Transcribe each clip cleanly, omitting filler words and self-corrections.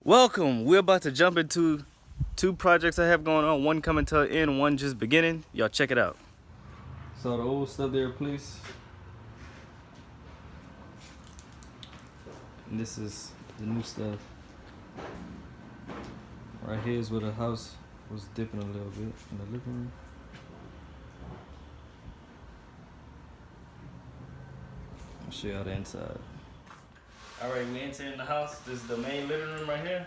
Welcome. We're about to jump into two projects I have going on. One coming to an end, one just beginning. Y'all check it out. So the old stuff there, please. And this is the new stuff. Right here is where the house was dipping a little bit in the living room. I'll show y'all the inside. Alright, we entering the house. This is the main living room right here.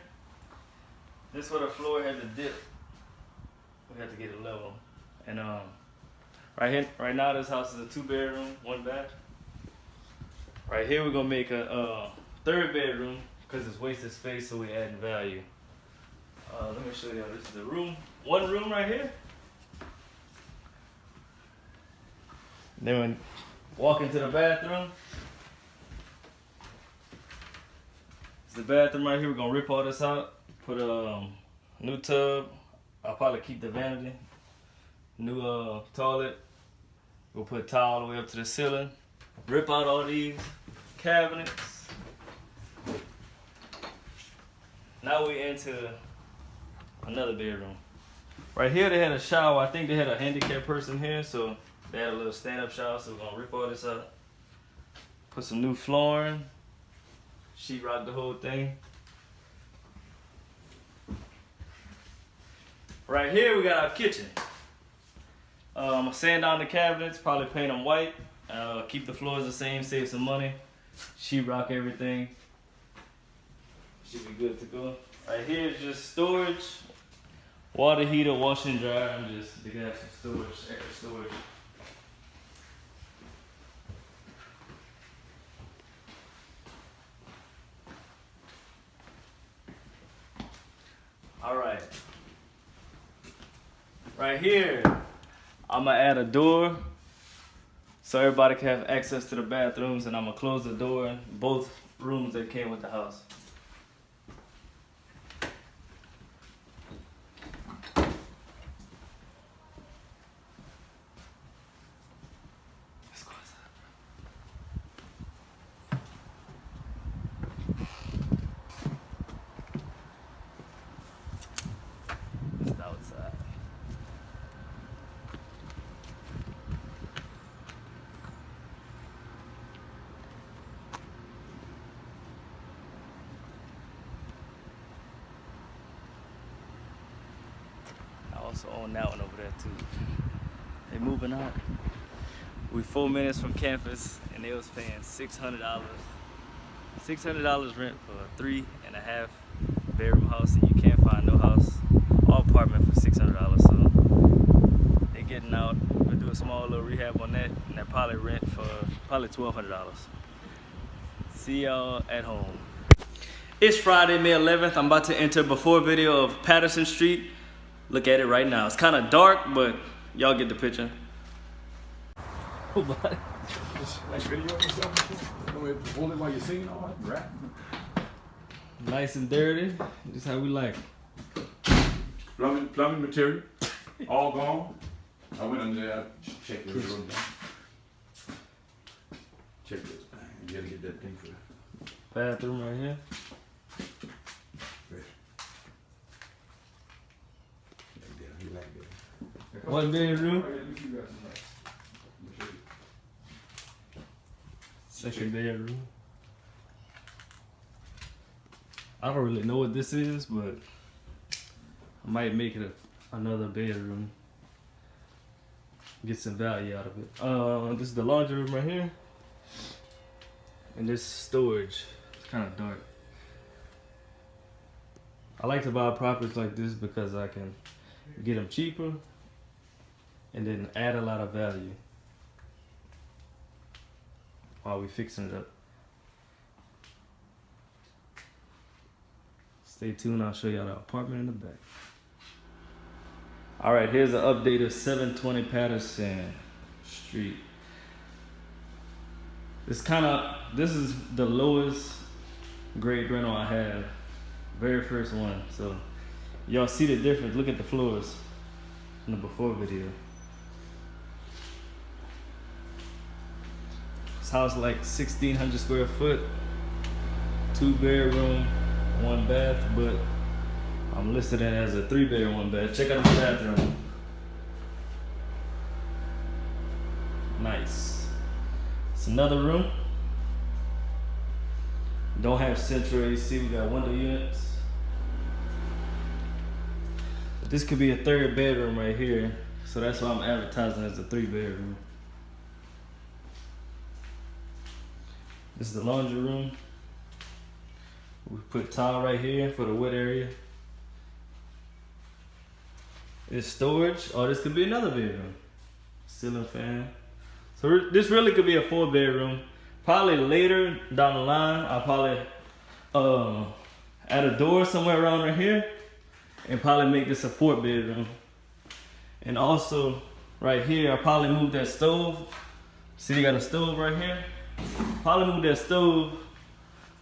This is where the floor had to dip. We had to get it level. And right now this house is a 2-bedroom, 1 bath. Right here we're gonna make a 3rd bedroom because it's wasted space, so we adding value. Let me show y'all. This is the room. 1 room right here. Then when walk into the bathroom. It's the bathroom right here. We're gonna rip all this out. Put a new tub. I'll probably keep the vanity. New toilet. We'll put tile all the way up to the ceiling. Rip out all these cabinets. Now we into another bedroom. Right here they had a shower. I think they had a handicapped person here, so they had a little stand-up shower. So we're gonna rip all this out. Put some new flooring. Sheetrock the whole thing. Right here we got our kitchen. Sand down the cabinets, probably paint them white. Keep the floors the same, save some money. Sheetrock everything. Should be good to go. Right here is just storage. Water heater, washer and dryer. They got some storage, extra storage. All right. Right here, I'm gonna add a door so everybody can have access to the bathrooms, and I'm gonna close the door in both rooms that came with the house. Let's go outside. It's outside. I also own that one over there too. They moving out. We 4 minutes from campus, and they was paying $600. $600 rent for a 3.5 bedroom house, and you can't find no house or apartment for $600. So they getting out. We'll do a small little rehab on that, and that probably rent for probably $1,200. See y'all at home. It's Friday, May 11th. I'm about to enter before video of Patterson Street. Look at it right now. It's kind of dark, but y'all get the picture. Like video or something? Hold it while you're singing all that rap. Nice and dirty. Just how we like it. Plumbing material, all gone. I went under there, checked this room down. Check this. You gotta get that thing for that. Bathroom right here. You like that. 1 bedroom. Second bedroom. I don't really know what this is, but I might make it another bedroom. Get some value out of it. This is the laundry room right here. And this storage. It's kind of dark. I like to buy properties like this because I can get them cheaper and then add a lot of value while we fixing it up. Stay tuned, I'll show y'all the apartment in the back. All right, here's an update of 720 Patterson Street. This is the lowest grade rental I have. Very first one. So y'all see the difference. Look at the floors in the before video. This house like 1,600 square foot, 2 bedroom, 1 bath, but I'm listed it as a 3-bedroom 1 bath. Check out the bathroom. Nice. It's another room. Don't have central AC. We got window units. But this could be a 3rd bedroom right here, so that's why I'm advertising as a 3-bedroom. This is the laundry room. We put tile right here for the wet area. It's storage. Oh, this could be another bedroom. Ceiling fan. So this really could be a 4-bedroom. Probably later down the line, I'll probably add a door somewhere around right here and probably make this a 4th bedroom. And also right here, I'll probably move that stove. See, you got a stove right here. Probably move that stove,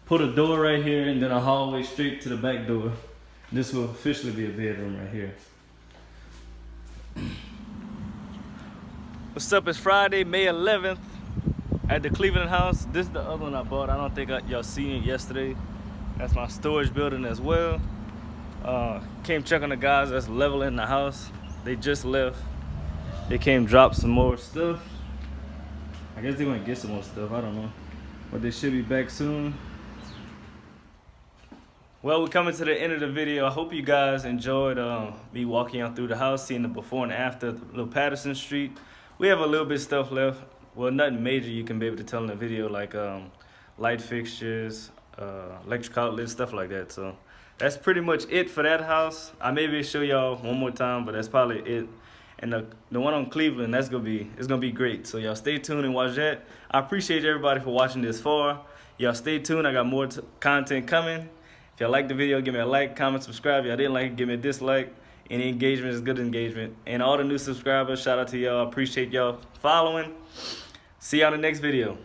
put a door right here, and then a hallway straight to the back door. This will officially be a bedroom right here. What's up? It's Friday, May 11th at the Cleveland house. This is the other one I bought. I don't think y'all seen it yesterday. That's my storage building as well. Came check on the guys that's leveling the house. They just left. They came drop some more stuff. I guess they want to get some more stuff. I don't know. But they should be back soon. Well, we're coming to the end of the video. I hope you guys enjoyed me walking y'all through the house, seeing the before and after the little Patterson Street. We have a little bit of stuff left. Well, nothing major you can be able to tell in the video, like light fixtures, electric outlets, stuff like that. So that's pretty much it for that house. I maybe show y'all one more time, but that's probably it. And the one on Cleveland, it's gonna be great. So y'all stay tuned and watch that. I appreciate everybody for watching this far. Y'all stay tuned. I got more content coming. If y'all like the video, give me a like, comment, subscribe. If y'all didn't like it, give me a dislike. Any engagement is good engagement. And all the new subscribers, shout out to y'all. I appreciate y'all following. See y'all in the next video.